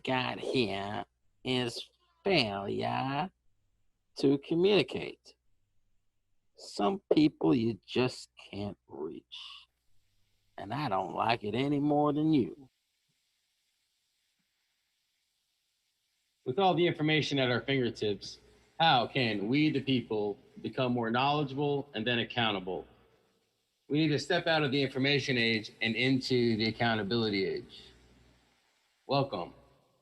got here is failure to communicate. Some people you just can't reach, and I don't like it any more than you. With all the information at our fingertips, how can we, the people, become more knowledgeable and then accountable? We need to step out of the information age and into the accountability age. Welcome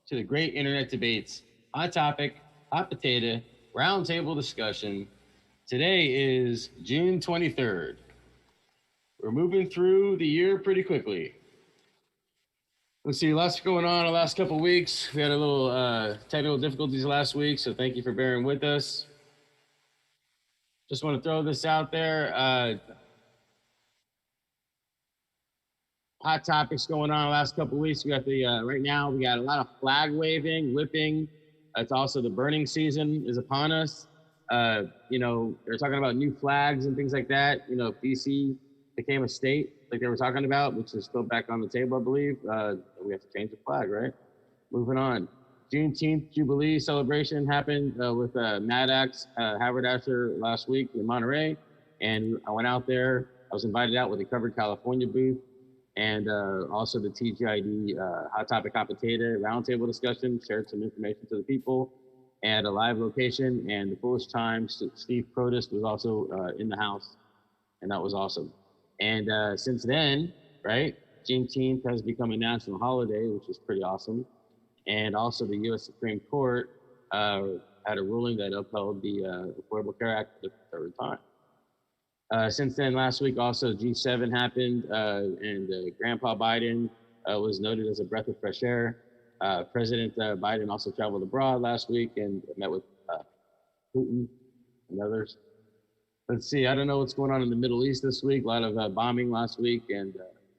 to the Great Internet Debates Hot Topic, Hot Potato, Roundtable Discussion. Today is June 23rd. We're moving through the year pretty quickly. Let's see, lots going on the last couple of weeks. We had a little technical difficulties last week, so thank you for bearing with us. Just want to throw this out there. Hot topics going on the last couple of weeks. We got the right now we got a lot of flag waving, whipping. It's also the burning season is upon us. They're talking about new flags and things like that. You know, if DC became a state like they were talking about, which is still back on the table, I believe, we have to change the flag, right? Moving on. Juneteenth Jubilee celebration happened with Maddox Haberdasher last week in Monterey, and I went out there. I was invited out with the Covered California booth, and also the TGID Hot Topic Hot Potato roundtable discussion, shared some information to the people at a live location. And the Foolish Times, Steve Protus was also in the house, and that was awesome. And since then, right, Juneteenth has become a national holiday, which is pretty awesome. And also the U.S. Supreme Court had a ruling that upheld the Affordable Care Act for the third time. Since then, last week also G7 happened, and Grandpa Biden was noted as a breath of fresh air. President Biden also traveled abroad last week and met with Putin and others. Let's see, I don't know what's going on in the Middle East this week. A lot of bombing last week, and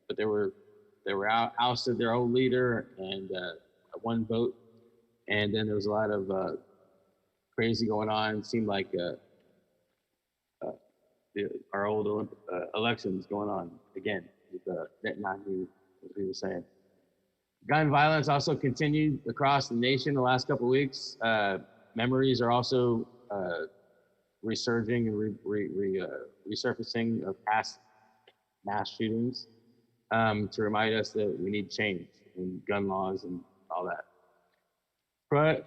but they were ousted their own leader and one vote, and then there was a lot of crazy going on. It seemed like our old elections going on again with Netanyahu, as we were saying. Gun violence also continued across the nation the last couple of weeks. Memories are also resurging and resurfacing of past mass shootings to remind us that we need change in gun laws and all that.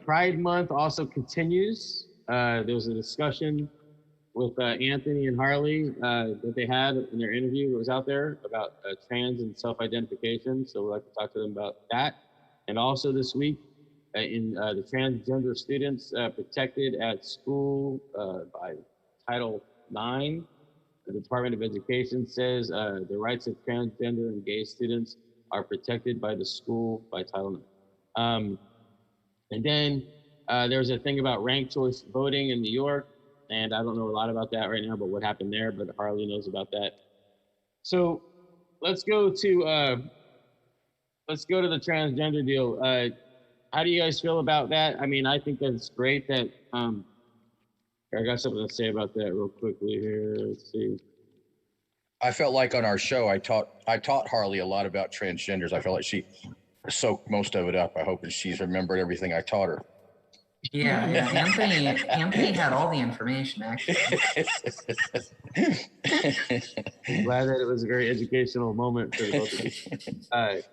Pride Month also continues. There was a discussion with Anthony and Harley that they had in their interview that was out there about trans and self-identification. So we'd like to talk to them about that. And also this week, in the transgender students protected at school by Title IX, the Department of Education says the rights of transgender and gay students are protected by the school by Title IX. And then there's a thing about ranked choice voting in New York. And I don't know a lot about that right now, but what happened there, but Harley knows about that. So let's go to the transgender deal. How do you guys feel about that? I mean, I think that it's great that I got something to say about that real quickly here. Let's see. I felt like on our show, I taught Harley a lot about transgenders. I felt like she soaked most of it up. I hope that she's remembered everything I taught her. Yeah. Anthony had all the information, actually. I'm glad that it was a very educational moment for the both of you.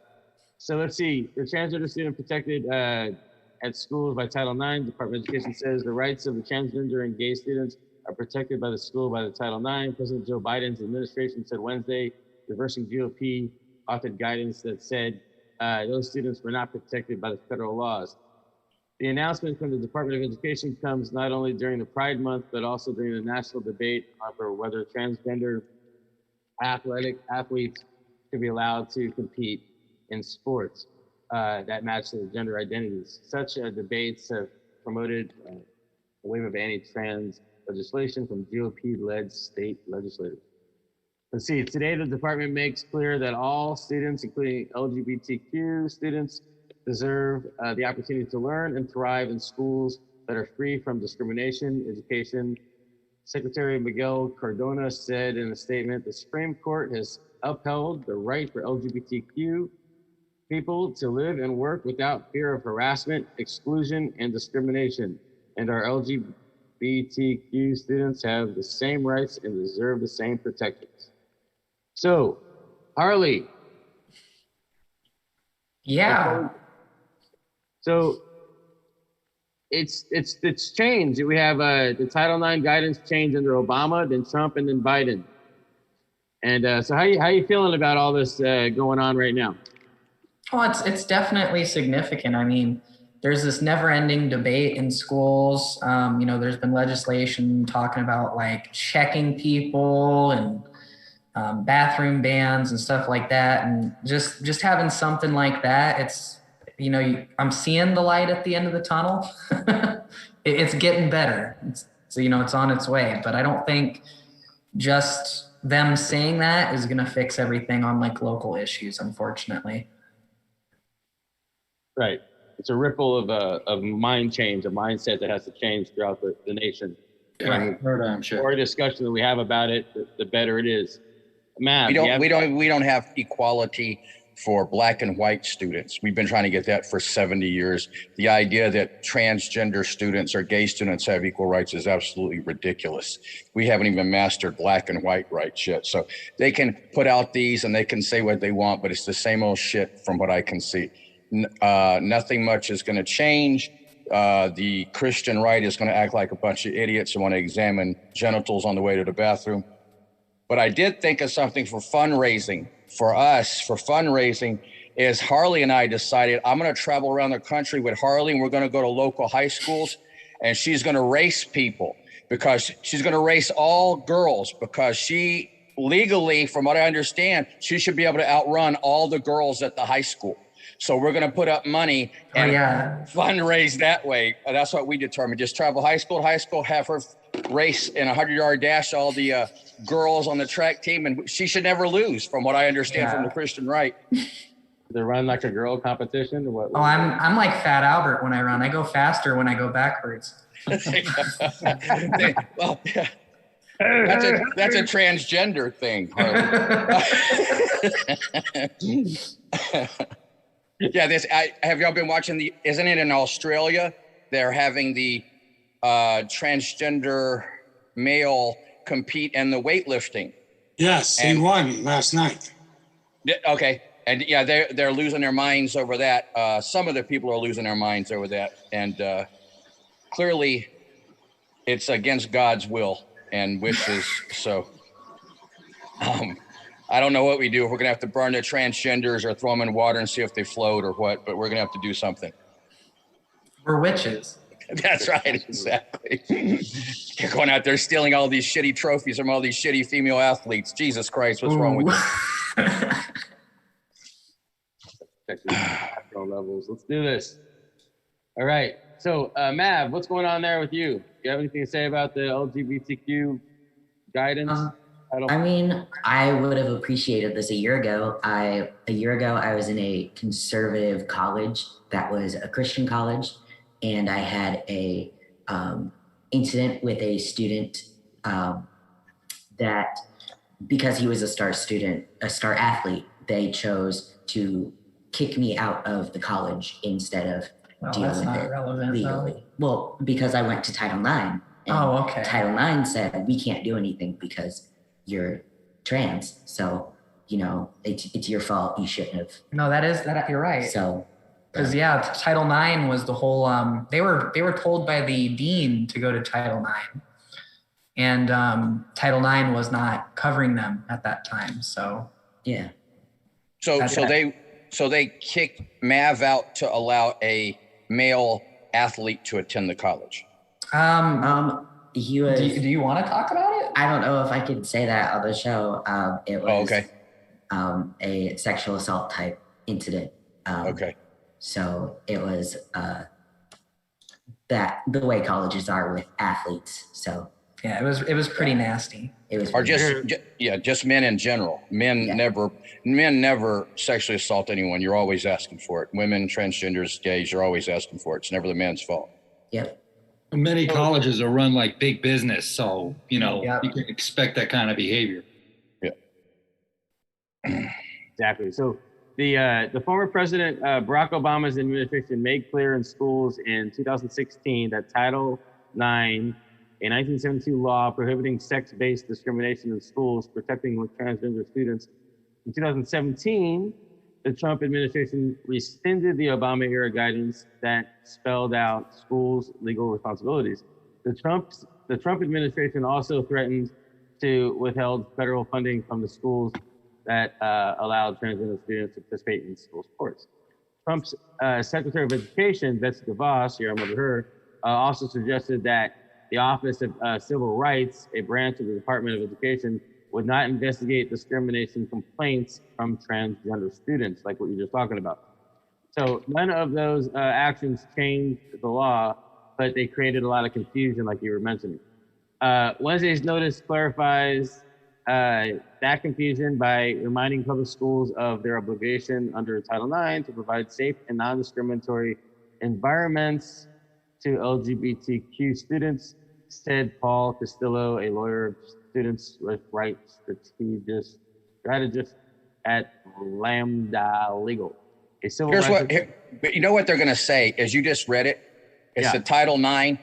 So let's see. The transgender student protected at schools by Title IX. Department of Education says the rights of the transgender and gay students are protected by the school by the Title IX. President Joe Biden's administration said Wednesday, reversing GOP authored guidance that said those students were not protected by the federal laws. The announcement from the Department of Education comes not only during the Pride Month, but also during the national debate over whether transgender athletes should be allowed to compete in sports that match their gender identities. Such debates have promoted a wave of anti-trans legislation from GOP-led state legislators. Let's see, today the department makes clear that all students, including LGBTQ students, deserve the opportunity to learn and thrive in schools that are free from discrimination. Education Secretary Miguel Cardona said in a statement, the Supreme Court has upheld the right for LGBTQ people to live and work without fear of harassment, exclusion, and discrimination. And our LGBTQ students have the same rights and deserve the same protections. So, Harley. Yeah. So it's changed. We have the Title IX guidance change under Obama, then Trump, and then Biden. And so how you feeling about all this going on right now? Well, it's definitely significant. I mean, there's this never-ending debate in schools. There's been legislation talking about like checking people and bathroom bans and stuff like that. And just having something like that, it's, I'm seeing the light at the end of the tunnel. It's getting better. It's on its way. But I don't think just them saying that is going to fix everything on like local issues, unfortunately. Right. It's a ripple of mind change, a mindset that has to change throughout the nation. Right. The more discussion that we have about it, the better it is. Matt, we don't have equality for black and white students. We've been trying to get that for 70 years. The idea that transgender students or gay students have equal rights is absolutely ridiculous. We haven't even mastered black and white rights yet. So they can put out these and they can say what they want, but it's the same old shit from what I can see. Nothing much is going to change. The Christian right is going to act like a bunch of idiots and want to examine genitals on the way to the bathroom. But I did think of something for fundraising. For us, for fundraising, is Harley and I decided I'm going to travel around the country with Harley, and we're going to go to local high schools, and she's going to race people, because she's going to race all girls, because she legally, from what I understand, she should be able to outrun all the girls at the high school. So we're going to put up money and fundraise that way. That's what we determined. Just travel high school to high school, have her race in a 100-yard dash, all the girls on the track team, and she should never lose, from what I understand from the Christian right. They run like a girl competition? Or what? Oh, I'm like Fat Albert when I run. I go faster when I go backwards. Well, yeah. That's a transgender thing, Harley. Yeah, have y'all been watching isn't it in Australia? They're having the transgender male compete in the weightlifting. Yes, he won last night. Yeah, okay. And yeah, they're losing their minds over that. Some of the people are losing their minds over that. And clearly it's against God's will and wishes. So I don't know what we do. If we're going to have to burn the transgenders or throw them in water and see if they float or what, but we're going to have to do something. We're witches. That's right, exactly. You're going out there stealing all these shitty trophies from all these shitty female athletes. Jesus Christ, what's wrong with you? Levels. Let's do this. All right. So, Mav, what's going on there with you? Do you have anything to say about the LGBTQ guidance? I mean, I would have appreciated this a year ago. A year ago, I was in a conservative college that was a Christian college, and I had a incident with a student that, because he was a star athlete, they chose to kick me out of the college instead of dealing with it legally. Well, because I went to Title IX. And Title IX said we can't do anything because you're trans. So, it's your fault. You shouldn't have. No, that you're right. So, because Title IX was the whole. They were told by the dean to go to Title IX, and Title IX was not covering them at that time. So yeah. So they kicked Mav out to allow a male athlete to attend the college. He was. Do you want to talk about it? I don't know if I could say that on the show. It was a sexual assault type incident. So it was that the way colleges are with athletes. So yeah, it was pretty nasty. It was, or just men in general. Men never sexually assault anyone. You're always asking for it. Women, transgenders, gays, you're always asking for it. It's never the man's fault. Yep. Many colleges are run like big business, so you can expect that kind of behavior. Yeah. Exactly. So The former president, Barack Obama's administration made clear in schools in 2016 that Title IX, a 1972 law prohibiting sex-based discrimination in schools, protecting transgender students. In 2017, the Trump administration rescinded the Obama-era guidance that spelled out schools' legal responsibilities. The Trump administration also threatened to withhold federal funding from the schools that allowed transgender students to participate in school sports. Trump's Secretary of Education, Betsy DeVos, you remember her, also suggested that the Office of Civil Rights, a branch of the Department of Education, would not investigate discrimination complaints from transgender students, like what you're just talking about. So none of those actions changed the law, but they created a lot of confusion, like you were mentioning. Wednesday's notice clarifies that confusion by reminding public schools of their obligation under Title IX to provide safe and non-discriminatory environments to LGBTQ students, said Paul Castillo, a lawyer of students' rights strategist at Lambda Legal. A civil but you know what they're going to say, as you just read it? It's the Title IX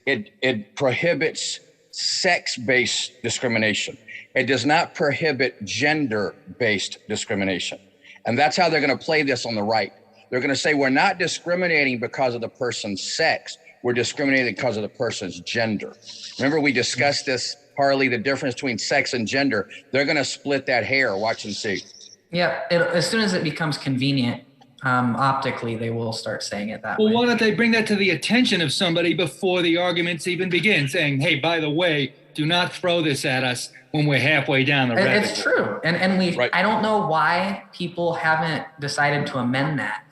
it prohibits sex-based discrimination. It does not prohibit gender-based discrimination. And that's how they're going to play this on the right. They're going to say, we're not discriminating because of the person's sex. We're discriminating because of the person's gender. Remember, we discussed this, Harley, the difference between sex and gender. They're going to split that hair. Watch and see. Yeah, as soon as it becomes convenient, optically, they will start saying it that way. Well, why don't they bring that to the attention of somebody before the arguments even begin, saying, hey, by the way, do not throw this at us when we're halfway down the road. It's true. And I don't know why people haven't decided to amend that.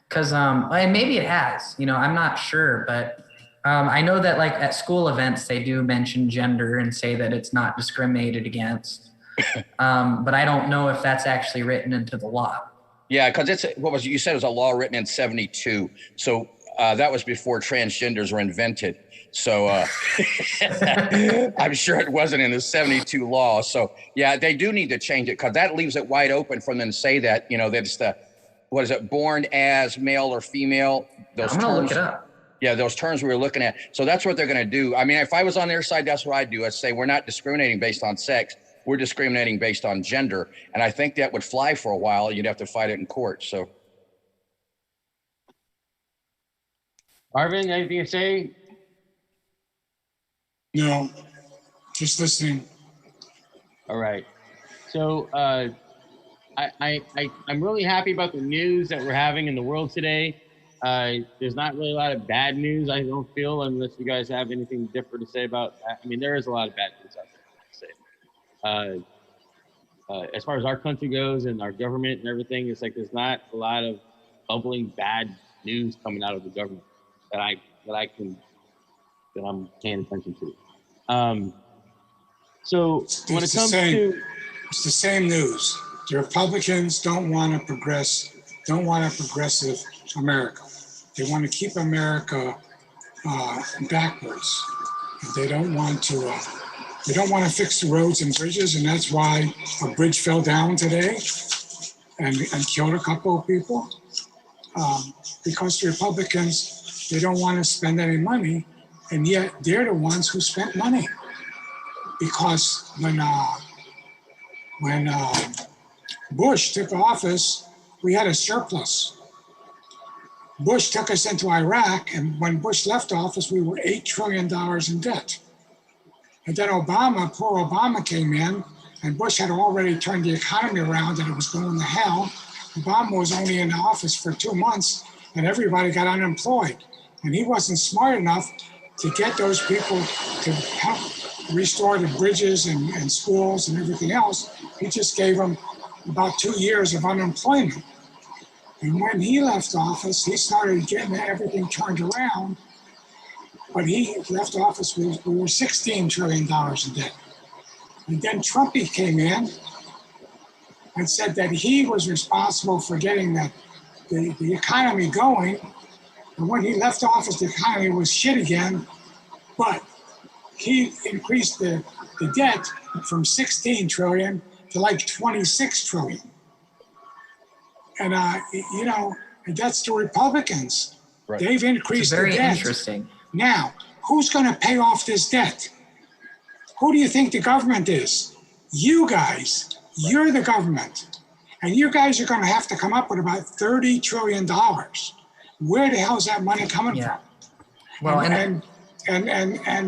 Because and maybe it has, I'm not sure, but I know that like at school events, they do mention gender and say that it's not discriminated against. But I don't know if that's actually written into the law. Yeah, because you said it was a law written in 72. So that was before transgenders were invented. So I'm sure it wasn't in the 72 law. So yeah, they do need to change it because that leaves it wide open for them to say that, that it's born as male or female? Those I'm going to look it up. Yeah, those terms we were looking at. So that's what they're going to do. I mean, if I was on their side, that's what I'd do. I'd say we're not discriminating based on sex. We're discriminating based on gender. And I think that would fly for a while. You'd have to fight it in court. So. Arvin, anything to say? No, just listening. All right. So I'm really happy about the news that we're having in the world today. There's not really a lot of bad news, I don't feel, unless you guys have anything different to say about that. I mean, there is a lot of bad news out there, to say. As far as our country goes and our government and everything, it's like there's not a lot of bubbling bad news coming out of the government that I'm paying attention to. So when it comes to, it's the same news. The Republicans don't want a progressive America. They want to keep America backwards. They don't want to fix the roads and bridges, and that's why a bridge fell down today and killed a couple of people. Because the Republicans, they don't want to spend any money, and yet they're the ones who spent money. Because when Bush took office, we had a surplus. Bush took us into Iraq, and when Bush left office, we were $8 trillion in debt. And then poor Obama came in, and Bush had already turned the economy around and it was going to hell. Obama was only in office for 2 months, and everybody got unemployed. And he wasn't smart enough to get those people to help restore the bridges and schools and everything else. He just gave them about 2 years of unemployment. And when he left office, he started getting everything turned around. But he left office, we were $16 trillion in debt. And then Trumpy came in and said that he was responsible for getting the economy going. And when he left office, the economy was shit again. But he increased the debt from 16 trillion to like 26 trillion. And that's the Republicans. Right. They've increased Very the debt. interesting. Now, who's going to pay off this debt? Who do you think the government is? You guys. You're the government. And you guys are going to have to come up with about $30 trillion. Where the hell is that money coming from? Well, and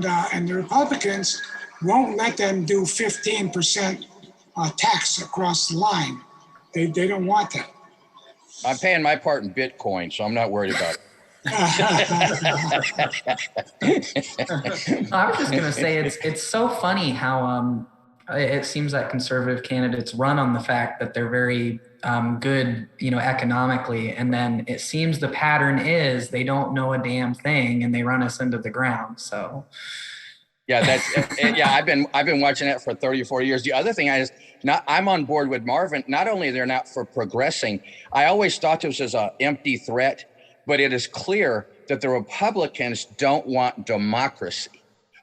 the Republicans won't let them do 15% tax across the line. They don't want that. I'm paying my part in Bitcoin, so I'm not worried about it. I was just going to say it's so funny how it seems that conservative candidates run on the fact that they're very good, economically, and then it seems the pattern is they don't know a damn thing and they run us into the ground. So yeah, I've been watching that for 30 or 40 years. The other thing I'm on board with Marvin. Not only they're not for progressing, I always thought this was an empty threat, but it is clear that the Republicans don't want democracy.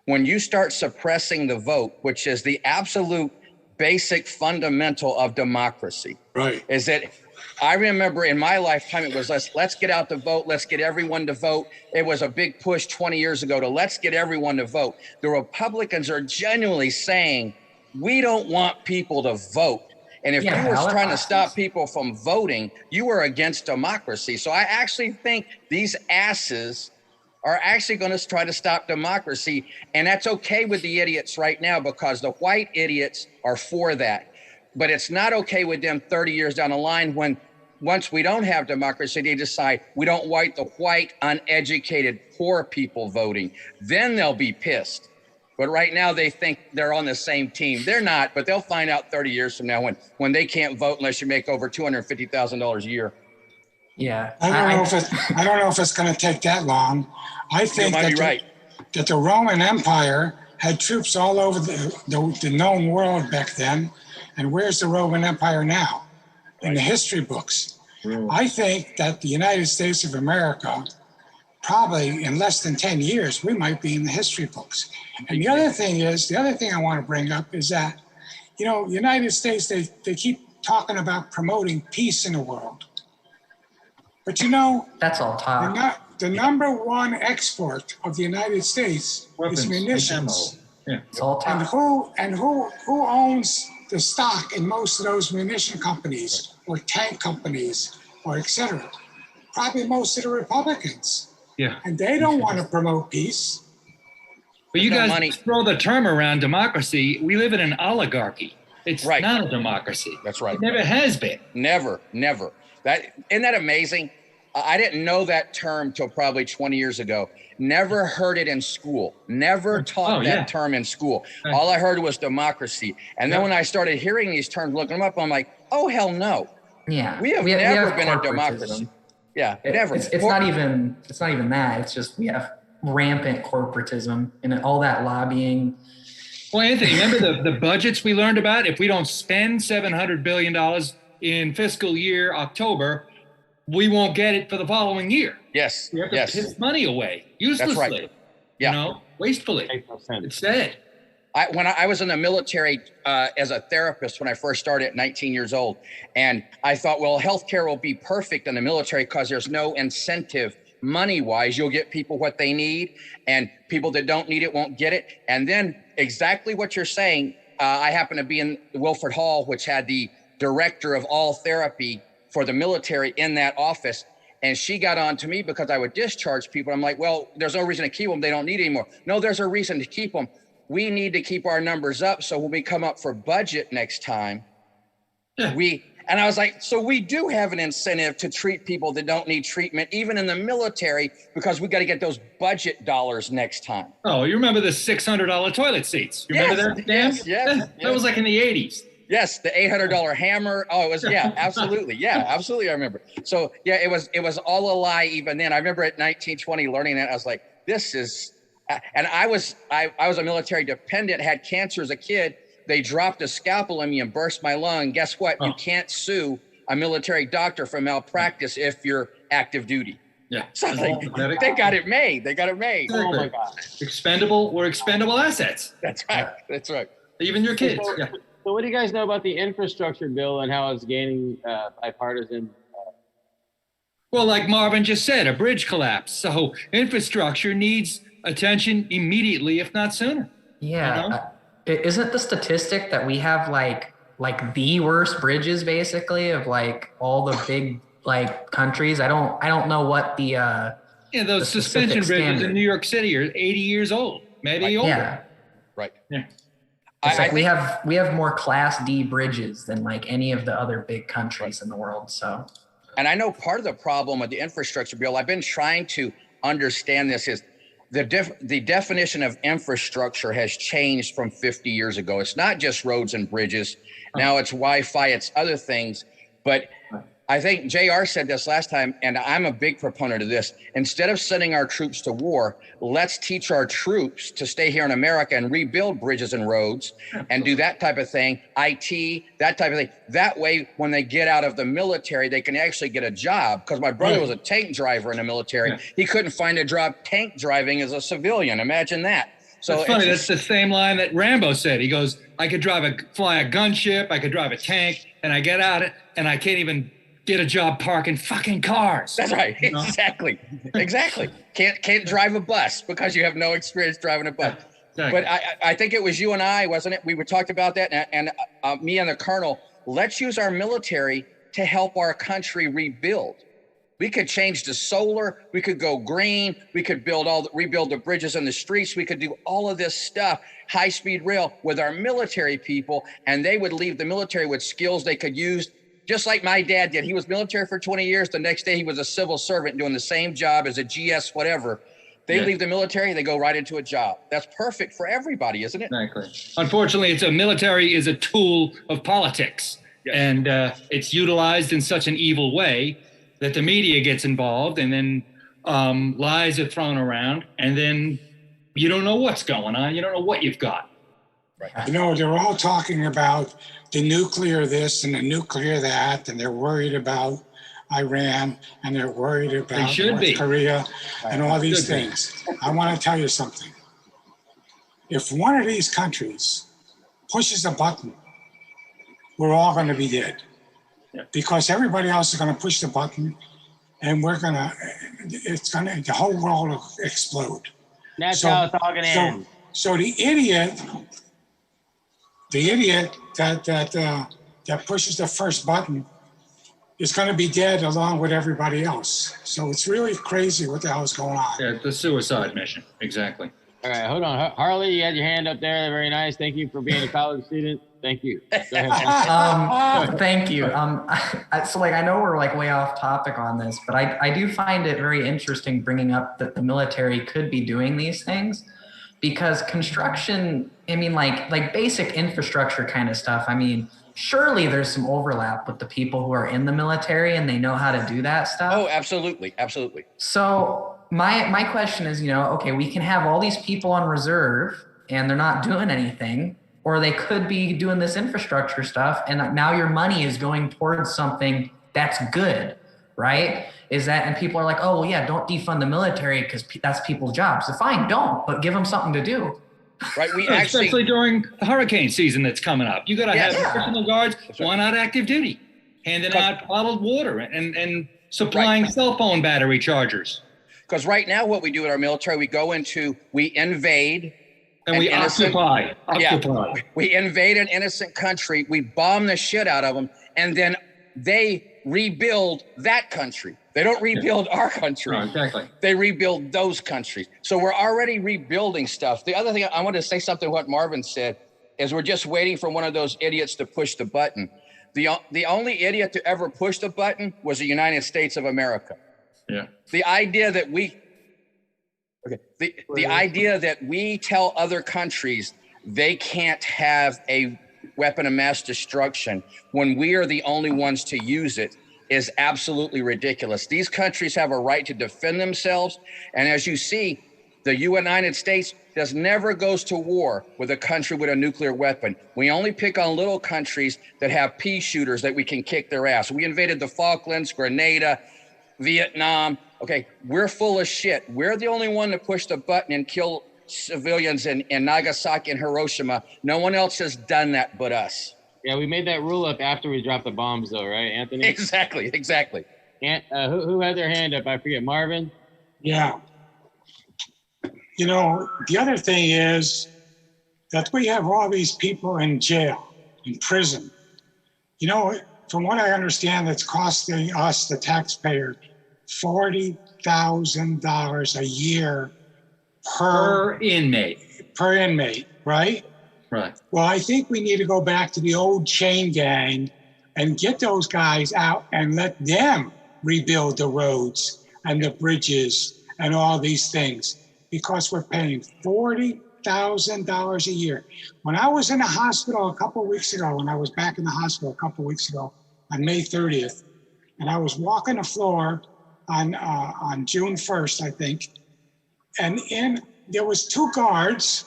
When you start suppressing the vote, which is the absolute basic fundamental of democracy, right? Is that I remember in my lifetime, it was let's get out the vote. Let's get everyone to vote. It was a big push 20 years ago to let's get everyone to vote. The Republicans are genuinely saying, we don't want people to vote. And if you were trying to stop people from voting, you were against democracy. So I actually think these asses are actually going to try to stop democracy. And that's okay with the idiots right now because the white idiots are for that. But it's not okay with them 30 years down the line when once we don't have democracy, they decide we don't want the white, uneducated, poor people voting. Then they'll be pissed. But right now they think they're on the same team. They're not, but they'll find out 30 years from now when they can't vote unless you make over $250,000 a year. Yeah. I don't know if it's going to take that long. I think that the Roman Empire had troops all over the known world back then. And where's the Roman Empire now? In the history books. I think that the United States of America, probably in less than 10 years, we might be in the history books. And the other thing I want to bring up is that, United States, they keep talking about promoting peace in the world. But that's all talk. The number one export of the United States is munitions. Yeah. It's all talk. And who owns the stock in most of those munition companies or tank companies or et cetera? Probably most of the Republicans. Yeah. And they don't want to promote peace. But you guys throw the term around democracy. We live in an oligarchy. It's not a democracy. That's right. It never has been. Never. Isn't that amazing? I didn't know that term till probably 20 years ago. Never heard it in school. Never taught that term in school. All I heard was democracy. And then when I started hearing these terms, looking them up, I'm like, oh, hell no. Yeah. We have never been a democracy. Yeah, never. It's not even that. It's just we have rampant corporatism and all that lobbying. Well, Anthony, remember the budgets we learned about? If we don't spend $700 billion in fiscal year October, we won't get it for the following year. Yes. We have to piss money away uselessly. That's right. Yeah. Wastefully. It's sad. When I was in the military as a therapist when I first started at 19 years old, and I thought, well, healthcare will be perfect in the military because there's no incentive money-wise. You'll get people what they need, and people that don't need it won't get it. And then exactly what you're saying, I happen to be in Wilford Hall, which had the director of all therapy for the military in that office. And she got on to me because I would discharge people. I'm like, well, there's no reason to keep them. They don't need anymore. No, there's a reason to keep them. We need to keep our numbers up. So when we come up for budget next time, and I was like, so we do have an incentive to treat people that don't need treatment, even in the military, because we got to get those budget dollars next time. Oh, you remember the $600 toilet seats? You remember that, Dan? Yes. That was like in the 80s. Yes, the $800 hammer. Oh, it was, absolutely. Yeah, absolutely. I remember. So yeah, it was all a lie even then. I remember at 19, 20 learning that. I was like, this is, and I was a military dependent, had cancer as a kid. They dropped a scalpel in me and burst my lung. Guess what? You can't sue a military doctor for malpractice if you're active duty. Yeah. So they got it made. Oh my God. We're expendable assets. That's right. Even your kids. So what do you guys know about the infrastructure bill and how it's gaining bipartisan Well, like Marvin just said, a bridge collapse. So infrastructure needs attention immediately, if not sooner. Yeah. You know? Isn't the statistic that we have like the worst bridges basically of like all the big like countries? I don't know what the those suspension bridges in New York City are 80 years old, maybe older. Yeah. Right. Yeah. It's like we have more Class D bridges than like any of the other big countries in the world. So, and I know part of the problem with the infrastructure bill, I've been trying to understand this, is the definition of infrastructure has changed from 50 years ago. It's not just roads and bridges. Now it's Wi-Fi, it's other things. But I think JR said this last time, and I'm a big proponent of this. Instead of sending our troops to war, let's teach our troops to stay here in America and rebuild bridges and roads and do that type of thing, IT, that type of thing. That way, when they get out of the military, they can actually get a job. Because my brother was a tank driver in the military. He couldn't find a job tank driving as a civilian. Imagine that. So it's funny. That's the same line that Rambo said. He goes, I could fly a gunship, I could drive a tank, and I get out and I can't even get a job parking fucking cars. That's right. You know? Exactly. Can't drive a bus because you have no experience driving a bus. Exactly. But I think it was you and I, wasn't it? We were talking about that, and me and the colonel. Let's use our military to help our country rebuild. We could change to solar. We could go green. We could rebuild the bridges and the streets. We could do all of this stuff, high-speed rail, with our military people, and they would leave the military with skills they could use. Just like my dad did. He was military for 20 years. The next day he was a civil servant doing the same job as a GS, whatever. They leave the military, they go right into a job. That's perfect for everybody, isn't it? Exactly. Unfortunately, military is a tool of politics. Yes. And it's utilized in such an evil way that the media gets involved, and then lies are thrown around, and then you don't know what's going on. You don't know what you've got. Right. You know, they're all talking about the nuclear this and the nuclear that, and they're worried about Iran, and they're worried about North Korea and all these things. I want to tell you something. If one of these countries pushes a button, we're all going to be dead. Because everybody else is going to push the button, and the whole world will explode. That's how it's all going to end. So the idiot that pushes the first button is going to be dead along with everybody else. So it's really crazy what the hell is going on. Yeah, the suicide mission. Exactly. All right, hold on. Harley, you had your hand up there. Very nice. Thank you for being a college student. Thank you. Go ahead. Thank you. So I know we're like way off topic on this, but I do find it very interesting bringing up that the military could be doing these things. Because construction, I mean, like basic infrastructure kind of stuff, I mean, surely there's some overlap with the people who are in the military and they know how to do that stuff. Oh, absolutely. Absolutely. So my question is, okay, we can have all these people on reserve and they're not doing anything, or they could be doing this infrastructure stuff, and now your money is going towards something that's good, right? And people are like, oh, well, yeah, don't defund the military because that's people's jobs. So fine, don't, but give them something to do. Right. Especially during the hurricane season that's coming up. You got to have National Guards, one out active duty, handing out bottled water and supplying cell phone battery chargers. Because right now what we do in our military, we invade. And we occupy. Yeah, we invade an innocent country. We bomb the shit out of them. And then they rebuild that country. They don't rebuild our country. No, exactly. They rebuild those countries. So we're already rebuilding stuff. The other thing, I wanted to say something what Marvin said, is we're just waiting for one of those idiots to push the button. The only idiot to ever push the button was the United States of America. Yeah. The idea that the idea that we tell other countries they can't have a weapon of mass destruction when we are the only ones to use it is absolutely ridiculous. These countries have a right to defend themselves. And as you see, the United States never goes to war with a country with a nuclear weapon. We only pick on little countries that have pea shooters that we can kick their ass. We invaded the Falklands, Grenada, Vietnam. Okay, we're full of shit. We're the only one to push the button and kill civilians in Nagasaki and Hiroshima. No one else has done that but us. Yeah, we made that rule up after we dropped the bombs, though, right, Anthony? Exactly. Who had their hand up? I forget. Marvin? Yeah. You know, the other thing is that we have all these people in jail, in prison. You know, from what I understand, it's costing us, the taxpayer, $40,000 a year per inmate, right? Right. Well, I think we need to go back to the old chain gang and get those guys out and let them rebuild the roads and the bridges and all these things, because we're paying $40,000 a year. When I was in the hospital a couple of weeks ago, when I was back in the hospital a couple of weeks ago on May 30th, and I was walking the floor on June 1st, I think, and there was 2 guards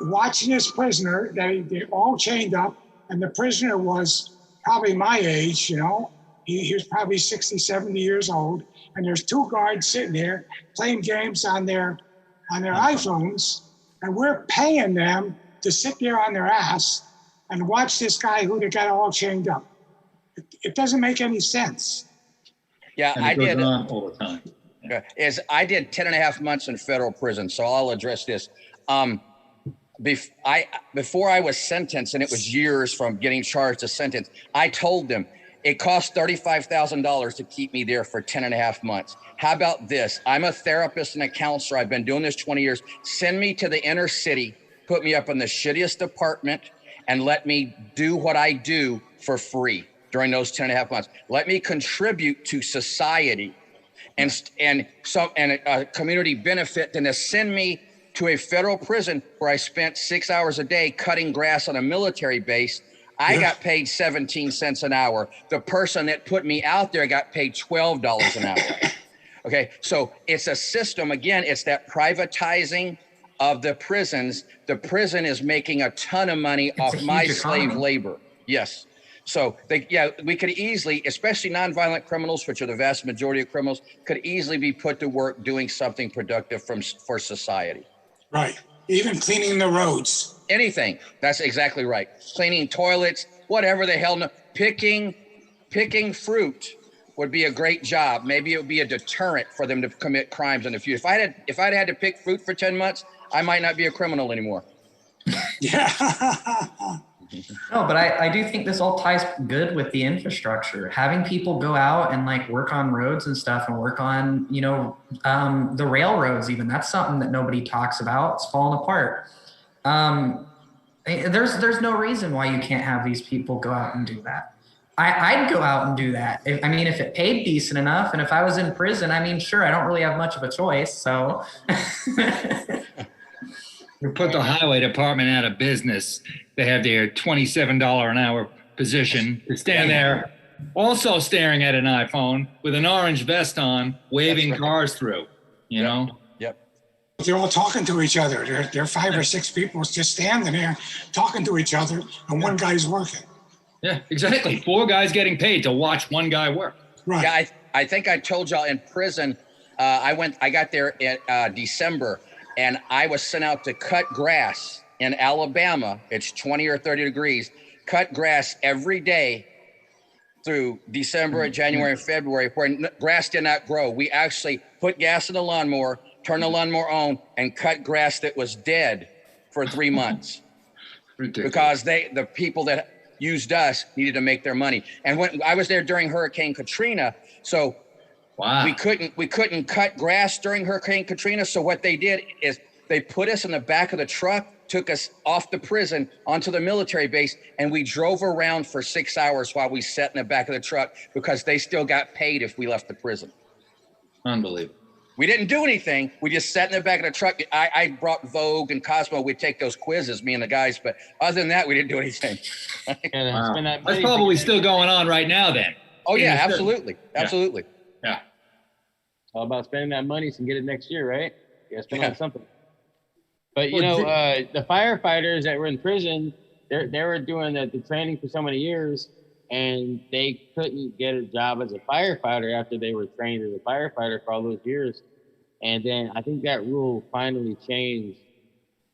watching this prisoner. They all chained up, and the prisoner was probably my age, you know. He was probably 60, 70 years old, and there's 2 guards sitting there playing games on their iPhones, and we're paying them to sit there on their ass and watch this guy who they got all chained up. It doesn't make any sense. Yeah, And it goes on all the time. I did 10 and a half months in federal prison, so I'll address this. Before I was sentenced, and it was years from getting charged to sentence, I told them it cost $35,000 to keep me there for 10 and a half months. How about this? I'm a therapist and a counselor. I've been doing this 20 years. Send me to the inner city, put me up in the shittiest apartment, and let me do what I do for free during those 10 and a half months. Let me contribute to society and a community benefit than to send me to a federal prison where I spent 6 hours a day cutting grass on a military base. I got paid 17 cents an hour. The person that put me out there got paid $12 an hour. Okay, so it's a system. Again, it's that privatizing of the prisons. The prison is making a ton of money off my slave labor. Yes. So we could easily, especially nonviolent criminals, which are the vast majority of criminals, could easily be put to work doing something productive for society. Right. Even cleaning the roads. Anything. That's exactly right. Cleaning toilets, whatever the hell. Picking fruit would be a great job. Maybe it would be a deterrent for them to commit crimes in the future. If I'd had to pick fruit for 10 months, I might not be a criminal anymore. Yeah. No, but I do think this all ties good with the infrastructure. Having people go out and like work on roads and stuff and work on, the railroads even. That's something that nobody talks about. It's falling apart. There's no reason why you can't have these people go out and do that. I'd go out and do that. If it paid decent enough, and if I was in prison, sure, I don't really have much of a choice. So we put the highway department out of business. They have their $27 an hour position to stand there, also staring at an iPhone with an orange vest on, waving cars through. You know. Yep. They're all talking to each other. There are 5 or 6 people just standing there talking to each other, and one guy's working. Yeah, exactly. 4 guys getting paid to watch one guy work. Right. Yeah, I think I told y'all in prison. I got there in December, and I was sent out to cut grass in Alabama. It's 20 or 30 degrees. Cut grass every day through December, January, and February, where grass did not grow. We actually put gas in the lawnmower, turned the lawnmower on, and cut grass that was dead for 3 months. Ridiculous. Because the people that used us needed to make their money. And when I was there during Hurricane Katrina, so we couldn't cut grass during Hurricane Katrina. So what they did is they put us in the back of the truck, took us off the prison onto the military base, and we drove around for 6 hours while we sat in the back of the truck because they still got paid if we left the prison. Unbelievable. We didn't do anything. We just sat in the back of the truck. I brought Vogue and Cosmo. We'd take those quizzes, me and the guys. But other than that, we didn't do anything. Wow. That's probably still going on right now then. Oh, yeah, absolutely. Absolutely. Yeah. All about spending that money so you can get it next year, right? You got to spend on something. But, the firefighters that were in prison, they were doing the training for so many years, and they couldn't get a job as a firefighter after they were trained as a firefighter for all those years. And then I think that rule finally changed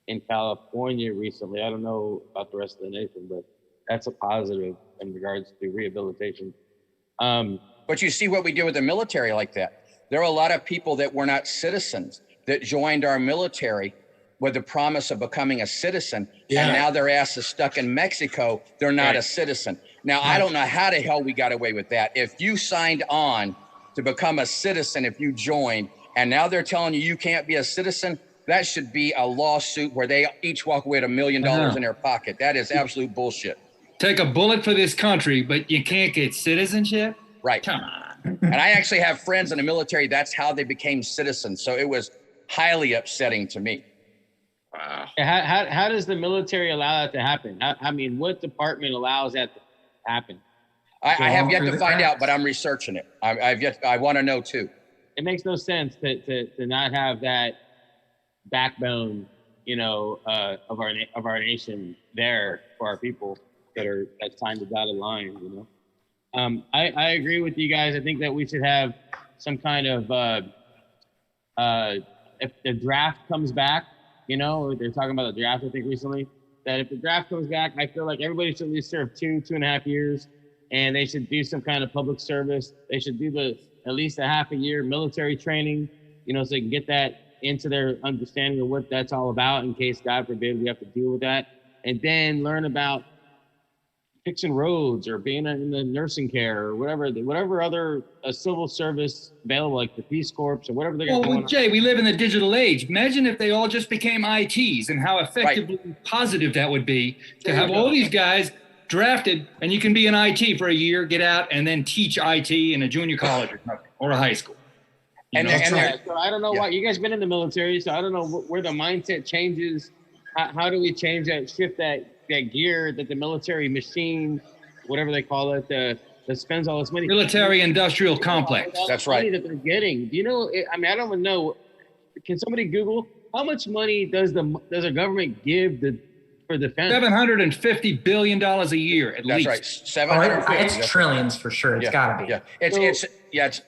in California recently. I don't know about the rest of the nation, but that's a positive in regards to rehabilitation. But you see what we did with the military like that. There are a lot of people that were not citizens that joined our military with the promise of becoming a citizen. Yeah. And now their ass is stuck in Mexico. They're not a citizen. Now, I don't know how the hell we got away with that. If you signed on to become a citizen, if you joined, and now they're telling you you can't be a citizen, that should be a lawsuit where they each walk away with $1 million in their pocket. That is absolute bullshit. Take a bullet for this country, but you can't get citizenship? Right. Come on. And I actually have friends in the military. That's how they became citizens. So it was highly upsetting to me. Wow. How does the military allow that to happen? I mean, what department allows that to happen? I have yet to find out, but I'm researching it. I want to know too. It makes no sense to not have that backbone, of our nation there for our people that's signed the dotted line. I agree with you guys. I think that we should have some kind of if the draft comes back, they're talking about the draft, I think, recently, that if the draft comes back, I feel like everybody should at least serve 2.5 years, and they should do some kind of public service. They should do at least a half a year military training, so they can get that into their understanding of what that's all about in case, God forbid, we have to deal with that. And then learn about fixing roads or being in the nursing care or whatever other civil service available, like the Peace Corps or whatever they're going to do. Well, Jay, we live in the digital age. Imagine if they all just became ITs and how effectively positive that would be to have all these guys drafted, and you can be an IT for a year, get out, and then teach IT in a junior college or something, or a high school. So I don't know why you guys been in the military, so I don't know where the mindset changes. How do we change that, shift that gear that the military machine, whatever they call it, that spends all this money? Military industrial complex. That's right. Money that they're getting. Do you know? I mean, I don't even know. Can somebody Google how much money does a government give for defense? $750 billion a year at least. That's right. It's trillions for sure. It's got to be. Yeah. It's.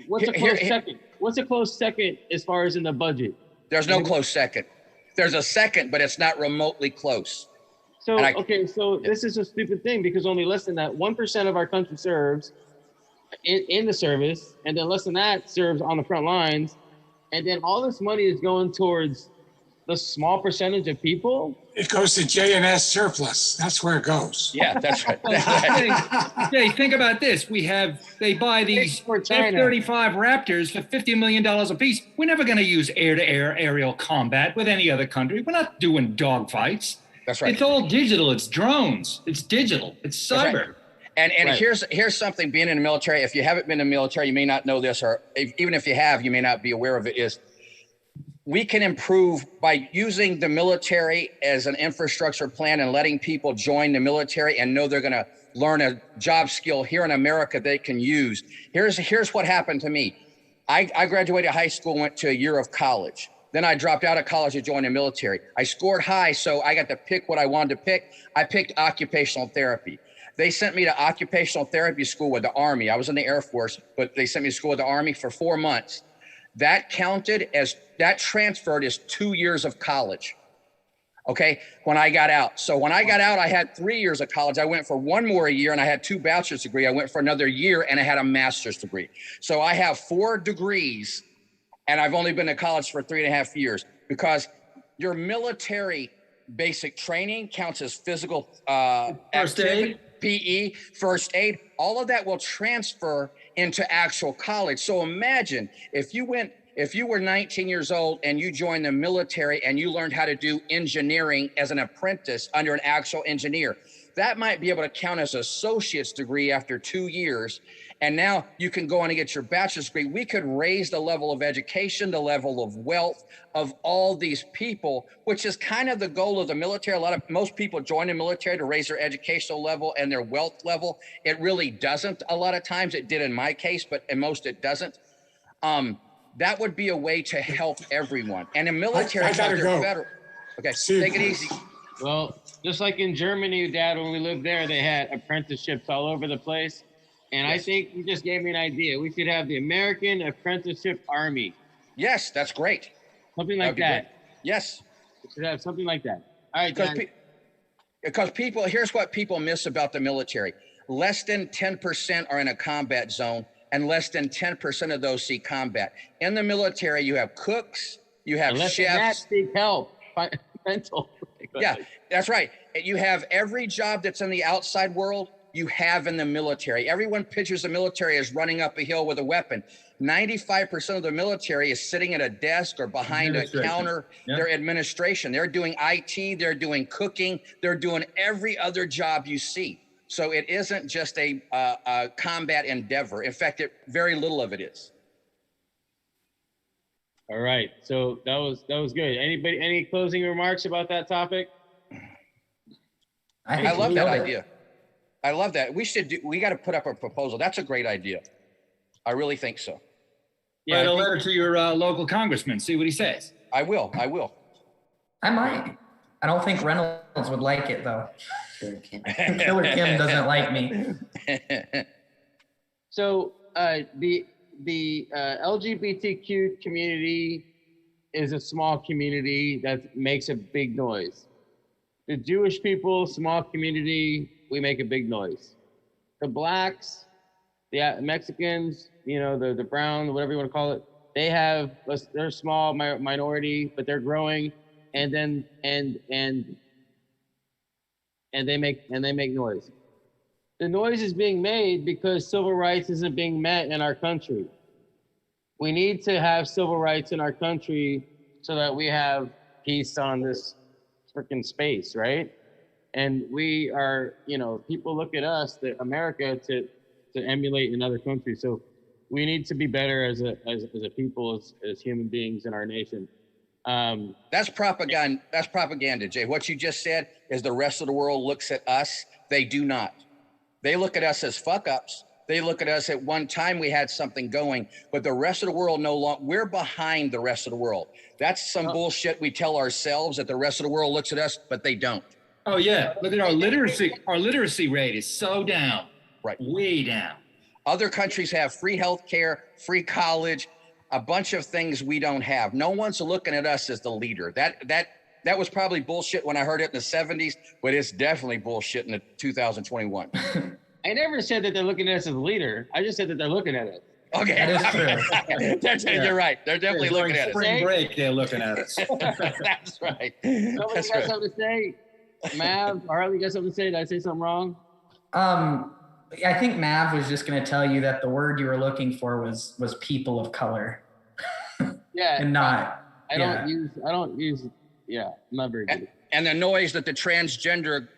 What's a close second? What's a close second as far as in the budget? There's no close second. There's a second, but it's not remotely close. So this is a stupid thing because only less than that 1% of our country serves in the service, and then less than that serves on the front lines, and then all this money is going towards the small percentage of people. It goes to J&S surplus. That's where it goes. Yeah, that's right. Jay, think about this. They buy these F-35 Raptors for $50 million a piece. We're never going to use air-to-air aerial combat with any other country. We're not doing dogfights. That's right. It's all digital. It's drones. It's digital. It's cyber. Right. And here's something, being in the military, if you haven't been in the military, you may not know this, or even if you have, you may not be aware of it, is we can improve by using the military as an infrastructure plan and letting people join the military and know they're going to learn a job skill here in America they can use. Here's what happened to me. I graduated high school, went to a year of college. Then I dropped out of college to join the military. I scored high, so I got to pick what I wanted to pick. I picked occupational therapy. They sent me to occupational therapy school with the Army. I was in the Air Force, but they sent me to school with the Army for 4 months. That transferred as 2 years of college. Okay, when I got out. So when I got out, I had 3 years of college. I went for one more year and I had 2 bachelor's degrees. I went for another year and I had a master's degree. So I have 4 degrees and I've only been to college for 3.5 years because your military basic training counts as physical first aid, PE, first aid. All of that will transfer into actual college. So imagine if you were 19 years old and you joined the military and you learned how to do engineering as an apprentice under an actual engineer, that might be able to count as an associate's degree after 2 years. And now you can go on and get your bachelor's degree. We could raise the level of education, the level of wealth of all these people, which is kind of the goal of the military. Most people join the military to raise their educational level and their wealth level. It really doesn't. A lot of times it did in my case, but in most it doesn't. That would be a way to help everyone. And the military, I gotta go. Federal. Okay, take it easy. Well, just like in Germany, Dad, when we lived there, they had apprenticeships all over the place. And yes. I think you just gave me an idea. We should have the American Apprenticeship Army. Yes, that's great. Something like that. Great. Yes. We should have something like that. All right, because people, here's what people miss about the military. less than 10% are in a combat zone, and less than 10% of those see combat. In the military, you have cooks, you have Unless chefs. seek help, mental. Yeah, that's right. You have every job that's in the outside world, you have in the military. Everyone pictures the military as running up a hill with a weapon. 95% of the military is sitting at a desk or behind a counter. Yep. They're administration. They're doing IT. They're doing cooking. They're doing every other job you see. So it isn't just a combat endeavor. In fact, very little of it is. All right. So that was good. Any closing remarks about that topic? I love that idea. I love that. We got to put up a proposal. That's a great idea. I really think so. Yeah, write a letter to your local congressman. See what he says. I will. I might. I don't think Reynolds would like it though. Killer Kim doesn't like me. So the LGBTQ community is a small community that makes a big noise. The Jewish people, small community, we make a big noise. The blacks, the Mexicans, the brown, whatever you want to call it, they're a small minority, but they're growing, and they make noise. The noise is being made because civil rights isn't being met in our country. We need to have civil rights in our country so that we have peace on this freaking space, right? And we are, people look at us, America, to emulate in other countries. So we need to be better as a people, as human beings in our nation. That's propaganda. That's propaganda, Jay. What you just said is the rest of the world looks at us. They do not. They look at us as fuck ups. They look at us at one time we had something going, but the rest of the world no longer. We're behind the rest of the world. That's some bullshit we tell ourselves that the rest of the world looks at us, but they don't. Oh yeah, look at our literacy. Our literacy rate is so down. Right, way down. Other countries have free health care, free college, a bunch of things we don't have. No one's looking at us as the leader. That was probably bullshit when I heard it in the 70s, but it's definitely bullshit in the 2021. I never said that they're looking at us as a leader. I just said that they're looking at us. Okay. That is true. You're right. They're definitely looking at us. Spring break, they're looking at us. That's right. Somebody got something to say? Mav, Harley, you got something to say? Did I say something wrong? I think Mav was just going to tell you that the word you were looking for was people of color. Yeah. And not. I don't use. Yeah, not very good. And the noise that the transgender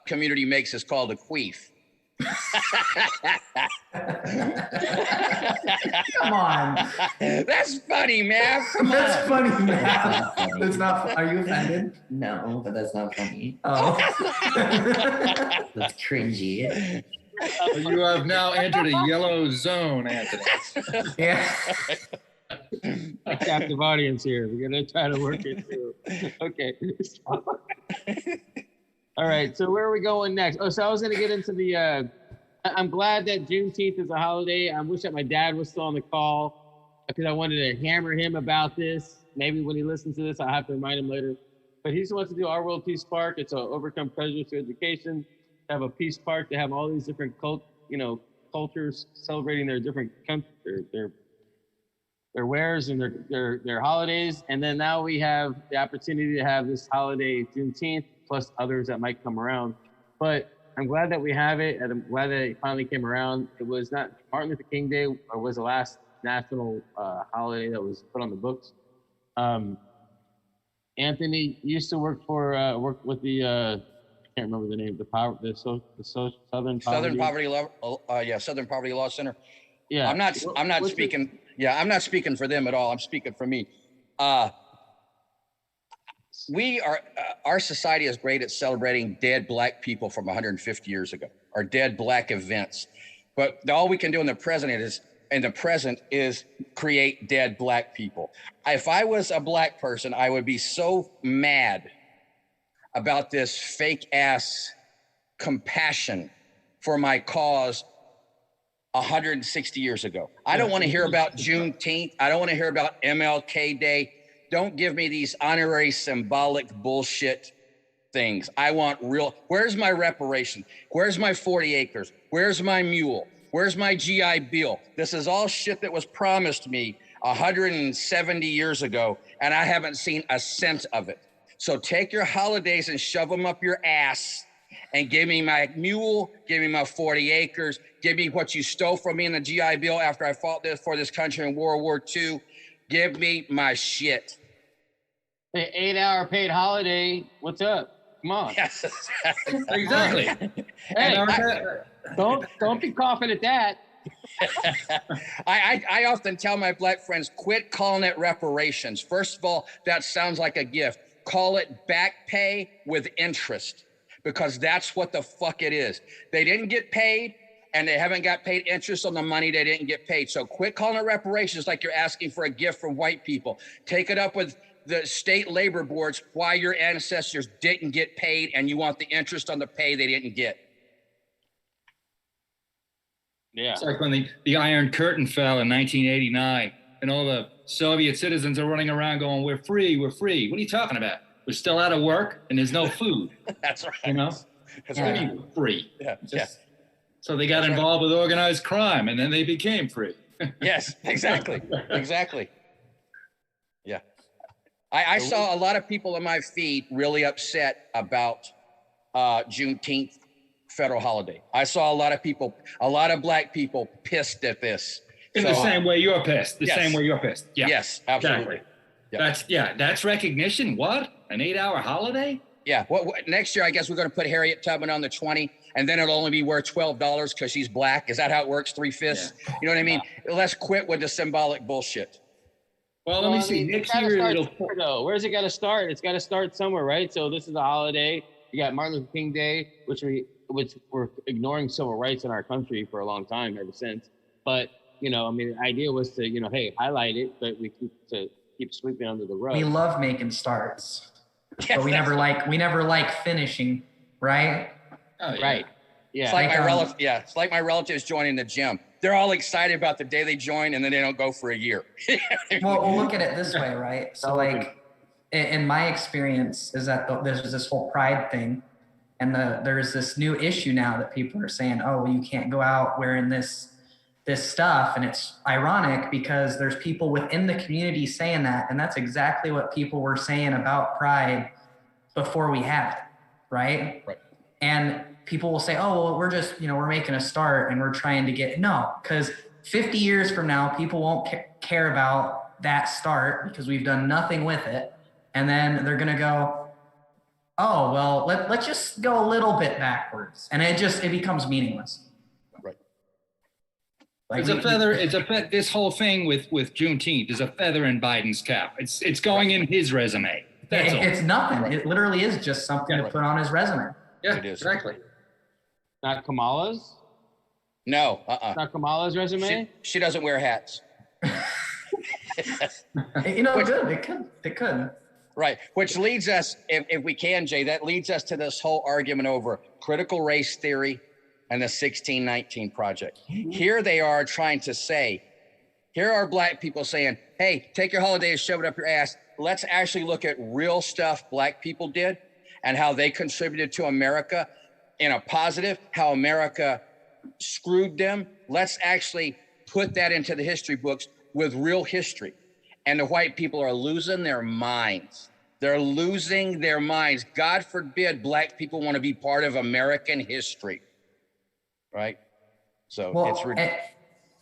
community makes is called a queef. Come on. That's funny, man. That's funny, man. That's not. Are you offended? No, but that's not funny. Oh. That's cringy. You have now entered a yellow zone, Anthony. Yeah. A captive audience here. We're gonna try to work it through. Okay. All right. So where are we going next? Oh, so I was gonna get into the. I'm glad that Juneteenth is a holiday. I wish that my dad was still on the call because I wanted to hammer him about this. Maybe when he listens to this, I'll have to remind him later. But he just wants to do Our World Peace Park. It's a overcome prejudice through education. Have a peace park to have all these different cultures celebrating their different their wares and their holidays. And then now we have the opportunity to have this holiday Juneteenth plus others that might come around. But I'm glad that we have it, and I'm glad that it finally came around. It was not Martin Luther King Day, or was the last national holiday that was put on the books. Anthony used to work with the I can't remember the name, Southern Poverty Law Center. Yeah, I'm not speaking. Yeah, I'm not speaking for them at all. I'm speaking for me. Our society is great at celebrating dead Black people from 150 years ago, or dead Black events. But all we can do in the present is create dead Black people. If I was a Black person, I would be so mad about this fake ass compassion for my cause 160 years ago. I don't want to hear about Juneteenth. I don't want to hear about MLK Day. Don't give me these honorary symbolic bullshit things. I want real, where's my reparation? Where's my 40 acres? Where's my mule? Where's my GI Bill? This is all shit that was promised me 170 years ago, and I haven't seen a cent of it. So take your holidays and shove them up your ass and give me my mule, give me my 40 acres, give me what you stole from me in the GI Bill after I fought for this country in World War II. Give me my shit. Hey, 8-hour paid holiday. What's up? Come on. Yes, Exactly. Hey, don't be coughing at that. I often tell my black friends, quit calling it reparations. First of all, that sounds like a gift. Call it back pay with interest, because that's what the fuck it is. They didn't get paid, and they haven't got paid interest on the money they didn't get paid. So quit calling it reparations like you're asking for a gift from white people. Take it up with the state labor boards why your ancestors didn't get paid, and you want the interest on the pay they didn't get. Yeah. It's like when the Iron Curtain fell in 1989 and all the Soviet citizens are running around going, we're free, we're free. What are you talking about? We're still out of work and there's no food. That's right. You know? That's What do right. you mean free? Yeah. So they got involved with organized crime and then they became free. Yes, exactly. Exactly. Yeah. I saw a lot of people in my feed really upset about Juneteenth federal holiday. I saw a lot of black people pissed at this. In the same way you're pissed. The same way you're pissed. Yeah. Yes, absolutely. Exactly. Yeah. That's recognition. What? An 8-hour holiday? Yeah. What next year? I guess we're going to put Harriet Tubman on the 20, and then it'll only be worth $12 because she's black. Is that how it works? 3/5. Yeah. You know what I mean? Let's quit with the symbolic bullshit. Well, let me see. Next year though. Where's it got to start? It's got to start somewhere, right? So this is a holiday. You got Martin Luther King Day, which we're ignoring civil rights in our country for a long time ever since. But you know, I mean, the idea was to, you know, hey, highlight it, but we keep sweeping under the rug. We love making starts, Yes, but we never like finishing, right? Oh, yeah. Right. Yeah. It's like my relative. Yeah, it's like my relatives joining the gym. They're all excited about the day they join, and then they don't go for a year. Well, we'll look at it this way, right? So, like, in my experience, is that there's this whole pride thing, and there's this new issue now that people are saying, oh, well, you can't go out wearing this stuff, and it's ironic because there's people within the community saying that, and that's exactly what people were saying about pride before we had it, right? Right. And people will say, oh, well, we're just, you know, we're making a start and we're trying to get, no, because 50 years from now, people won't care about that start because we've done nothing with it. And then they're going to go, oh, well, let's just go a little bit backwards. And it becomes meaningless. Right. Like this whole thing with Juneteenth is a feather in Biden's cap. It's going in his resume. That's all. It's nothing. Right. It literally is just something to put on his resume. Yeah, it is. exactly. Not Kamala's? No, Not Kamala's resume? She doesn't wear hats. You know, it could. Right, which leads us, if we can, Jay, that leads us to this whole argument over critical race theory and the 1619 Project. Mm-hmm. Here they are trying to say, here are black people saying, hey, take your holidays, shove it up your ass. Let's actually look at real stuff black people did and how they contributed to America in a positive, how America screwed them. Let's actually put that into the history books with real history. And the white people are losing their minds. They're losing their minds. God forbid black people want to be part of American history, right? So it's ridiculous.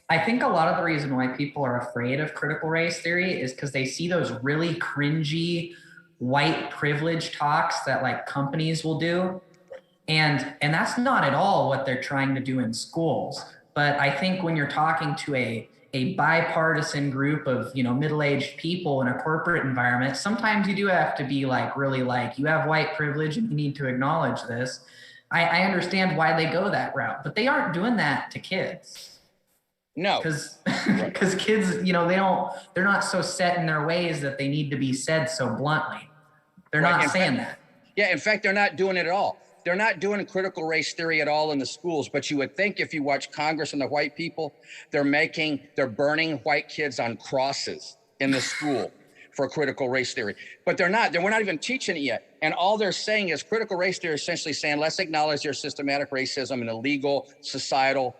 I think a lot of the reason why people are afraid of critical race theory is because they see those really cringy white privilege talks that like companies will do. And that's not at all what they're trying to do in schools. But I think when you're talking to a bipartisan group of, you know, middle-aged people in a corporate environment, sometimes you do have to be like, really like, you have white privilege and you need to acknowledge this. I understand why they go that route, but they aren't doing that to kids. No, because kids, you know, they're not so set in their ways that they need to be said so bluntly. They're not saying that. Yeah, in fact, they're not doing it at all. They're not doing critical race theory at all in the schools, but you would think if you watch Congress and the white people, they're burning white kids on crosses in the school. for critical race theory, but we're not even teaching it yet. And all they're saying is critical race theory is essentially saying, let's acknowledge there's systematic racism in a legal societal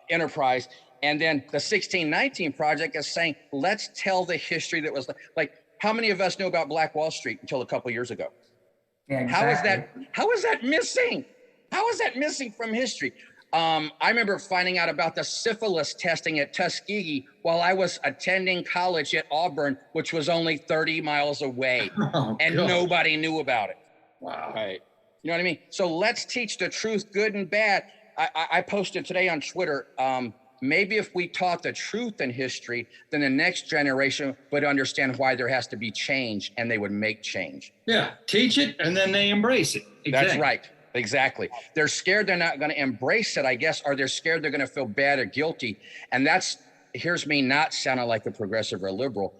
enterprise. And then the 1619 Project is saying, let's tell the history that was like, how many of us knew about Black Wall Street until a couple years ago? Yeah, exactly. How is that missing? How is that missing from history? I remember finding out about the syphilis testing at Tuskegee while I was attending college at Auburn, which was only 30 miles away, and nobody knew about it. Wow. Right. You know what I mean? So let's teach the truth, good and bad. I posted today on Twitter, maybe if we taught the truth in history, then the next generation would understand why there has to be change, and they would make change. Yeah, teach it, and then they embrace it. Exactly. That's right. Exactly. They're scared they're not going to embrace it, I guess, or they're scared they're going to feel bad or guilty. And here's me not sounding like a progressive or a liberal.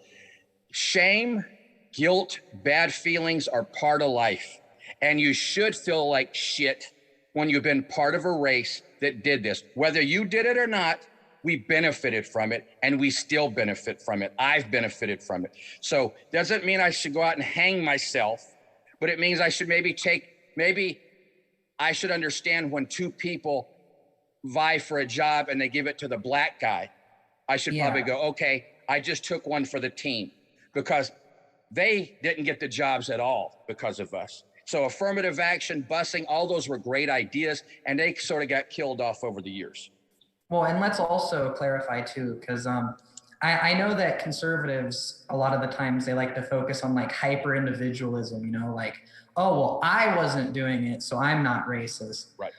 Shame, guilt, bad feelings are part of life. And you should feel like shit when you've been part of a race that did this. Whether you did it or not, we benefited from it, and we still benefit from it. I've benefited from it. So doesn't mean I should go out and hang myself, but it means I should maybe I should understand when two people vie for a job and they give it to the black guy. I should probably go, okay, I just took one for the team, because they didn't get the jobs at all because of us. So affirmative action, busing, all those were great ideas, and they sort of got killed off over the years. Well, and let's also clarify too, because I know that conservatives, a lot of the times they like to focus on like hyper individualism, like, oh, well, I wasn't doing it, so I'm not racist. Right.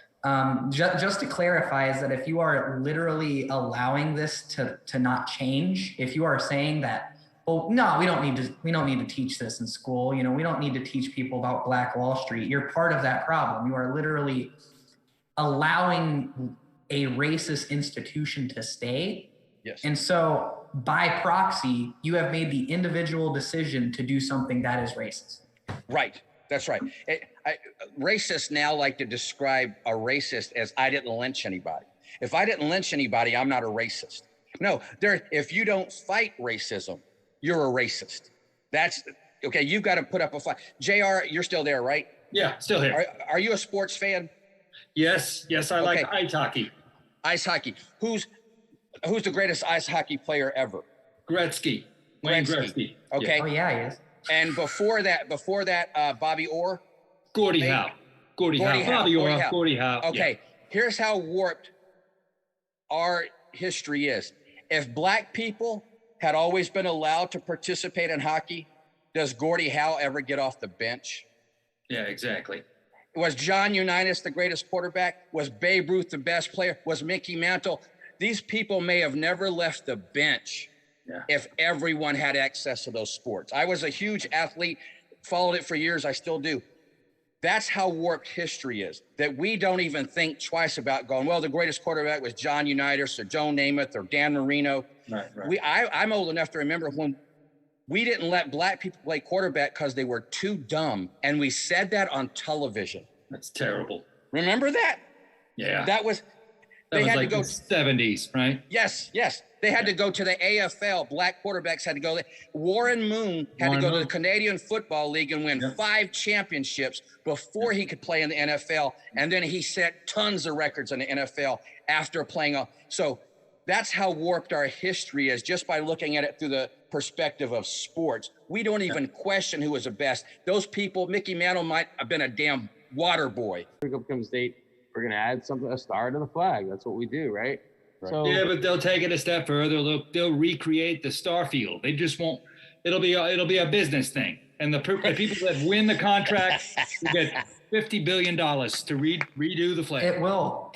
Just to clarify is that if you are literally allowing this to not change, if you are saying that, oh, no, we don't need to teach this in school. We don't need to teach people about Black Wall Street. You're part of that problem. You are literally allowing a racist institution to stay. Yes. And so by proxy, you have made the individual decision to do something that is racist. Right. That's right. Racists now like to describe a racist as I didn't lynch anybody. If I didn't lynch anybody, I'm not a racist. No, if you don't fight racism, you're a racist. That's okay. You've got to put up a fight. JR, you're still there, right? Yeah, still here. Are you a sports fan? Yes, I like ice hockey. Ice hockey. Who's the greatest ice hockey player ever? Gretzky. Wayne Gretzky. Okay. Oh yeah, he is. And before that, Bobby Orr. Gordie Howe. Gordie Howe. Okay. Here's how warped our history is. If black people had always been allowed to participate in hockey, does Gordie Howe ever get off the bench? Yeah, exactly. Was John Unitas the greatest quarterback? Was Babe Ruth the best player? Was Mickey Mantle? These people may have never left the bench if everyone had access to those sports. I was a huge athlete, followed it for years. I still do. That's how warped history is, that we don't even think twice about going, well, the greatest quarterback was John Unitas or Joe Namath or Dan Marino. Right. I'm old enough to remember when we didn't let black people play quarterback because they were too dumb. And we said that on television. That's terrible. Remember that? Yeah. That was like the 70s, right? Yes. They had to go to the AFL. Black quarterbacks had to go there. Warren Moon had to go to the Canadian Football League and win 5 championships before he could play in the NFL. And then he set tons of records in the NFL after playing. So that's how warped our history is, just by looking at it through the perspective of sports. We don't even question who was the best. Those people, Mickey Mantle might have been a damn water boy. Come State, we're going to add a star to the flag. That's what we do, right? So, yeah, but they'll take it a step further. They'll recreate the Starfield. They just won't. It'll be a business thing, and the people that win the contract will get $50 billion to redo the flag. It will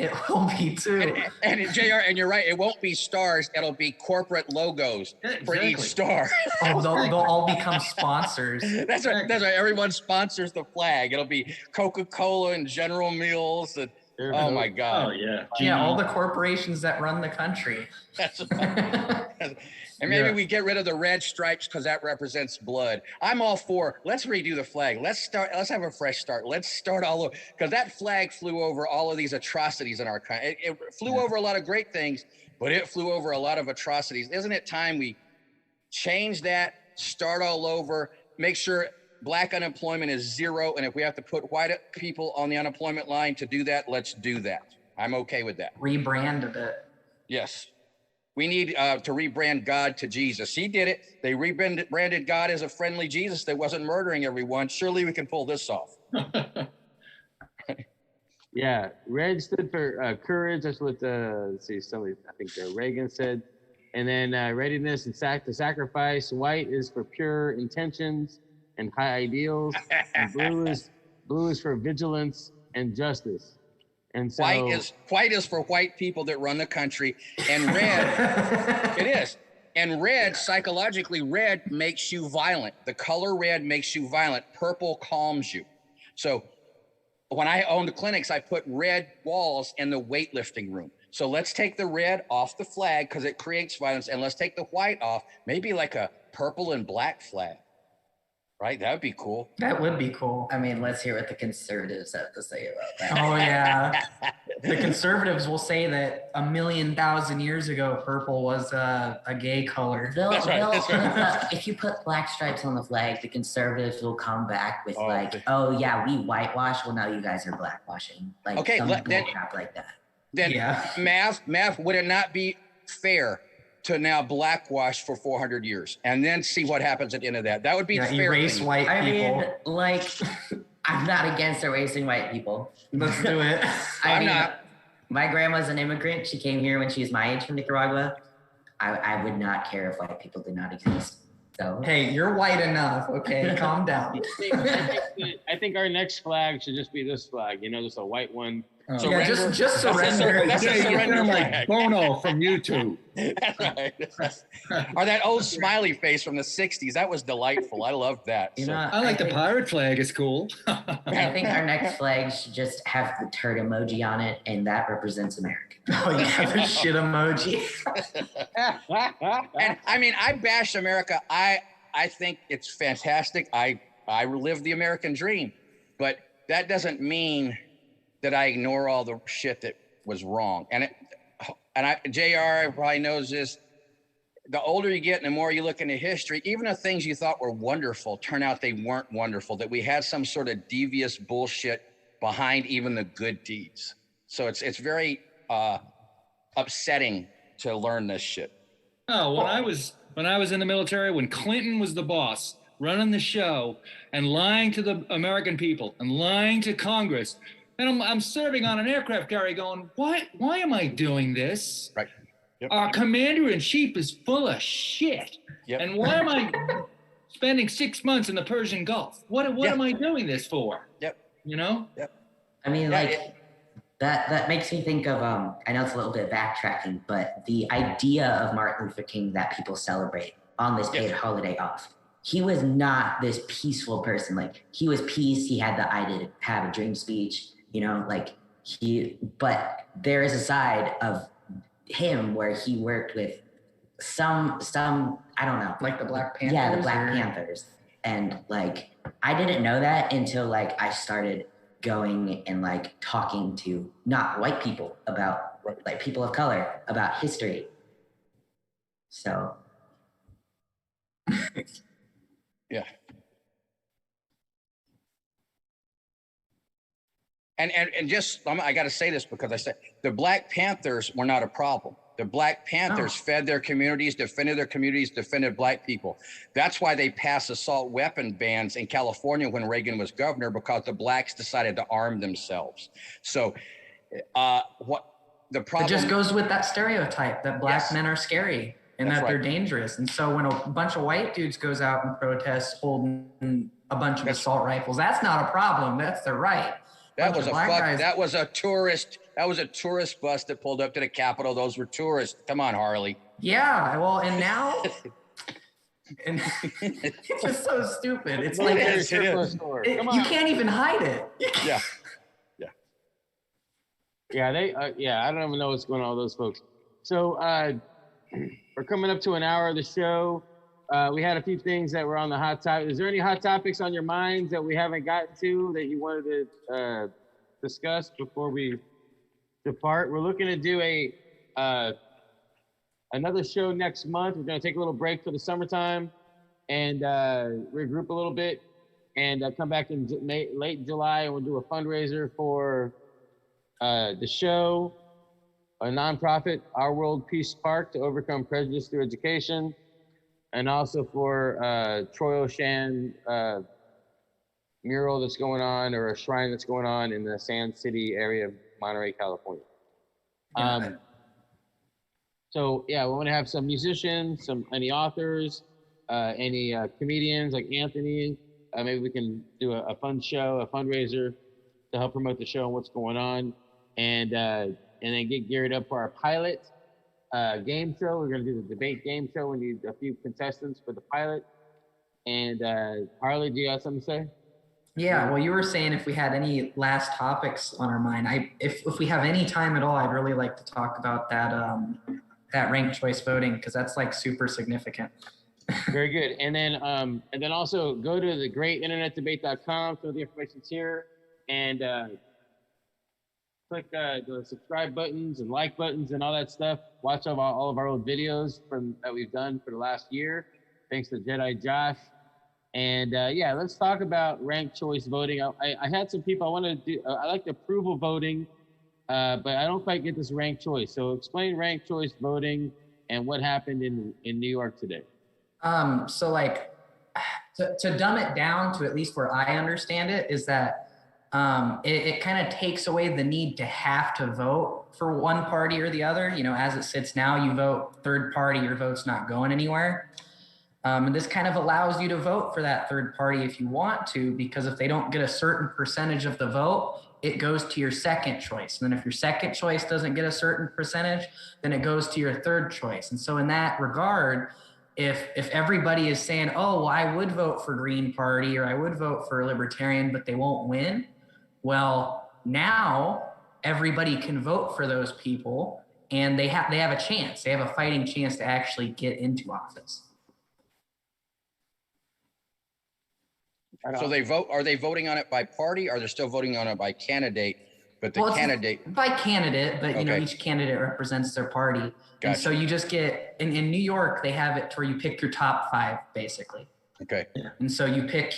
be too. And JR, and you're right. It won't be stars. It'll be corporate logos for each star. Oh, they'll all become sponsors. That's right. Everyone sponsors the flag. It'll be Coca-Cola and General Mills and. Oh my God! Oh yeah, yeah. All the corporations that run the country. That's and maybe we get rid of the red stripes because that represents blood. I'm all for. Let's redo the flag. Let's have a fresh start. Let's start all over, because that flag flew over all of these atrocities in our country. It flew over a lot of great things, but it flew over a lot of atrocities. Isn't it time we change that start all over, make sure Black unemployment is 0. And if we have to put white people on the unemployment line to do that, let's do that. I'm okay with that. Rebrand a bit. Yes. We need to rebrand God to Jesus. He did it. They rebranded God as a friendly Jesus that wasn't murdering everyone. Surely we can pull this off. Yeah, red stood for courage. That's what let's see, somebody, I think Reagan said. And then readiness and to sacrifice. White is for pure intentions and high ideals. And blue is for vigilance and justice. And so white is for white people that run the country, and red it is. And red, psychologically, red makes you violent. The color red makes you violent. Purple calms you. So when I owned the clinics, I put red walls in the weightlifting room. So let's take the red off the flag because it creates violence, and let's take the white off, maybe like a purple and black flag. Right? That would be cool. That would be cool. I mean, let's hear what the conservatives have to say about that. Oh, yeah. The conservatives will say that 1,000,000 years ago, purple was a gay color. That's right. If you put black stripes on the flag, the conservatives will come back with oh, yeah, we whitewash. Well, now you guys are blackwashing. Like, okay, some crap like that. Then math, would it not be fair to now blackwash for 400 years and then see what happens at the end of that? That would be the fair erase thing. white people. I mean, like, I'm not against erasing white people. Let's do it. I'm not. My grandma's an immigrant. She came here when she was my age from Nicaragua. I would not care if white people did not exist. So hey, you're white enough. Okay, calm down. I think our next flag should just be this flag. You know, just a white one. Yeah, just surrender. That's a surrender like Bono from YouTube. That's right. Or that old smiley face from the 60s. That was delightful. I loved that. You know, I like the pirate flag. It's cool. I think our next flag should just have the turd emoji on it, and that represents America. Oh, yeah, the shit emoji. And I mean, I bash America. I think it's fantastic. I live the American dream, but that doesn't mean that I ignore all the shit that was wrong. And JR probably knows this. The older you get and the more you look into history, even the things you thought were wonderful turn out they weren't wonderful, that we had some sort of devious bullshit behind even the good deeds. So it's very upsetting to learn this shit. Oh, when I was in the military, when Clinton was the boss, running the show and lying to the American people and lying to Congress, and I'm serving on an aircraft carrier going, why am I doing this? Right. Yep. Our commander-in-chief is full of shit. Yep. And why am I spending 6 months in the Persian Gulf? What am I doing this for? Yep. You know? Yep. I mean, that makes me think of, I know it's a little bit backtracking, but the idea of Martin Luther King that people celebrate on this paid holiday off. He was not this peaceful person. Like, he was peace. He had the I did have a dream speech, you know, like but there is a side of him where he worked with some, I don't know. Like the Black Panthers? Yeah, the Black Panthers. And like, I didn't know that until like I started going and like talking to not white people about like people of color about history. So yeah. And just, I got to say this because I said the Black Panthers were not a problem. The Black Panthers fed their communities, defended Black people. That's why they passed assault weapon bans in California when Reagan was governor, because the blacks decided to arm themselves. So what the problem— It just goes with that stereotype that black men are scary and that they're dangerous. And so when a bunch of white dudes goes out and protests holding a bunch of assault rifles, that's not a problem. That's their right. That was a tourist bus that pulled up to the Capitol. Those were tourists. Come on, Harley. Yeah, well, and now, and it's just so stupid. It's like you can't even hide it. Yeah. They. I don't even know what's going on with those folks. So we're coming up to an hour of the show. We had a few things that were on the hot topic. Is there any hot topics on your minds that we haven't gotten to that you wanted to discuss before we depart? We're looking to do another show next month. We're going to take a little break for the summertime. and regroup a little bit, and come back in late July, and we'll do a fundraiser for the show, a nonprofit, Our World Peace Spark, to overcome prejudice through education, and also for Troy O'Shan mural that's going on, or a shrine that's going on in the Sand City area of Monterey, California. So yeah, we want to have some musicians, any authors, any comedians like Anthony. Maybe we can do a fun show, a fundraiser to help promote the show and what's going on, and then get geared up for our pilot game show. We're going to do the debate game show. We need a few contestants for the pilot. And Harley, do you have something to say? Yeah, well, you were saying if we had any last topics on our mind, if we have any time at all, I'd really like to talk about that ranked choice voting, because that's like super significant. Very good. And then also go to thegreatinternetdebate.com. Some of the information's here, and click the subscribe buttons and like buttons and all that stuff. Watch all of our old videos that we've done for the last year. Thanks to Jedi Josh. And yeah, let's talk about ranked choice voting. I had some people I want to do. I like the approval voting, but I don't quite get this ranked choice. So explain ranked choice voting and what happened in New York today. So like to dumb it down to at least where I understand it is that it kind of takes away the need to have to vote for one party or the other. You know, as it sits now, you vote third party, your vote's not going anywhere. And this kind of allows you to vote for that third party if you want to, because if they don't get a certain percentage of the vote, it goes to your second choice. And then if your second choice doesn't get a certain percentage, then it goes to your third choice. And so in that regard, if everybody is saying, oh, well, I would vote for Green Party or I would vote for a Libertarian, but they won't win, well, now everybody can vote for those people, and they have a chance. They have a fighting chance to actually get into office. So are they voting on it by party, or are they still voting on it by candidate? But the candidate by candidate, but okay. You know, each candidate represents their party. Gotcha. And so you just get in New York, they have it to where you pick your top 5 basically. Okay. And so you pick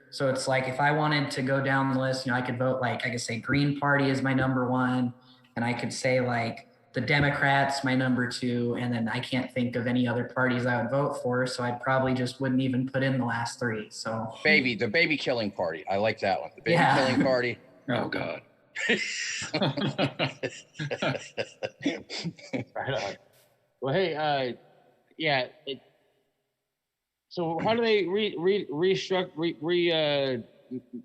so it's like if I wanted to go down the list, you know, I could vote like I could say Green Party is my number 1, and I could say like the Democrats my number 2, and then I can't think of any other parties I would vote for, so I probably just wouldn't even put in the last 3. So the baby killing party. I like that one. The baby killing party. Oh God. Right on. Well, hey, yeah. So how do they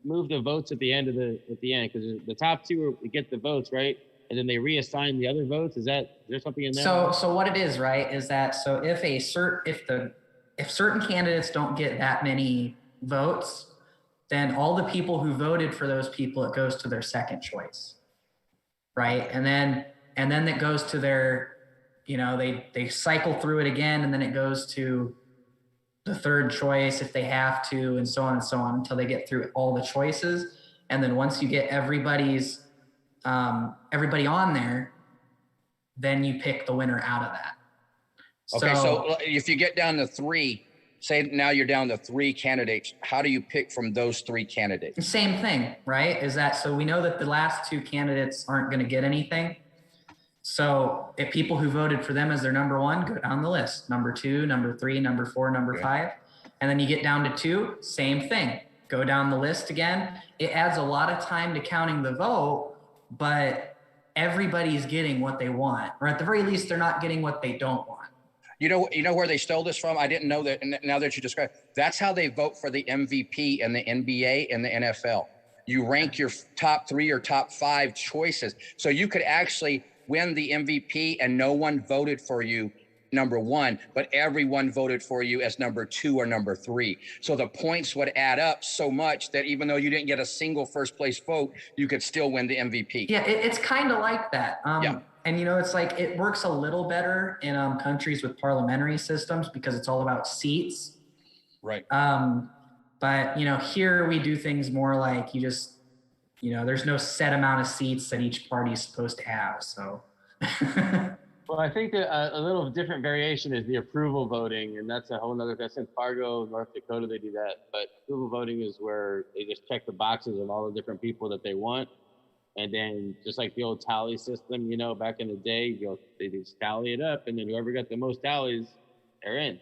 move the votes at the end? Because the top 2 get the votes, right? And then they reassign the other votes. Is there something in there? So what it is, right, is that so if certain candidates don't get that many votes, then all the people who voted for those people, it goes to their second choice, right? And then it goes to their, you know, they cycle through it again, and then it goes to the third choice if they have to, and so on until they get through all the choices. And then once you get everybody on there, then you pick the winner out of that. Okay, so if you get down to 3, say now you're down to 3 candidates, how do you pick from those 3 candidates? Same thing, right? So we know that the last 2 candidates aren't going to get anything. So if people who voted for them as their number 1 go down the list, number 2, number 3, number 4, number 5, and then you get down to 2, same thing, go down the list again. It adds a lot of time to counting the vote, but everybody's getting what they want, or at the very least, they're not getting what they don't want. You know where they stole this from? I didn't know that. And now that you described, that's how they vote for the MVP and the NBA and the NFL. You rank your top 3 or top 5 choices. So you could actually win the MVP and no one voted for you number 1, but everyone voted for you as number 2 or number 3. So the points would add up so much that even though you didn't get a single first place vote, you could still win the MVP. Yeah, it's kind of like that. And, you know, it's like it works a little better in countries with parliamentary systems because it's all about seats. Right. But, you know, here we do things more like there's no set amount of seats that each party is supposed to have. So. Well, I think that a little different variation is the approval voting, and that's a whole nother. That's in Fargo, North Dakota. They do that, but approval voting is where they just check the boxes of all the different people that they want, and then just like the old tally system, you know, back in the day, they just tally it up, and then whoever got the most tallies, they're in.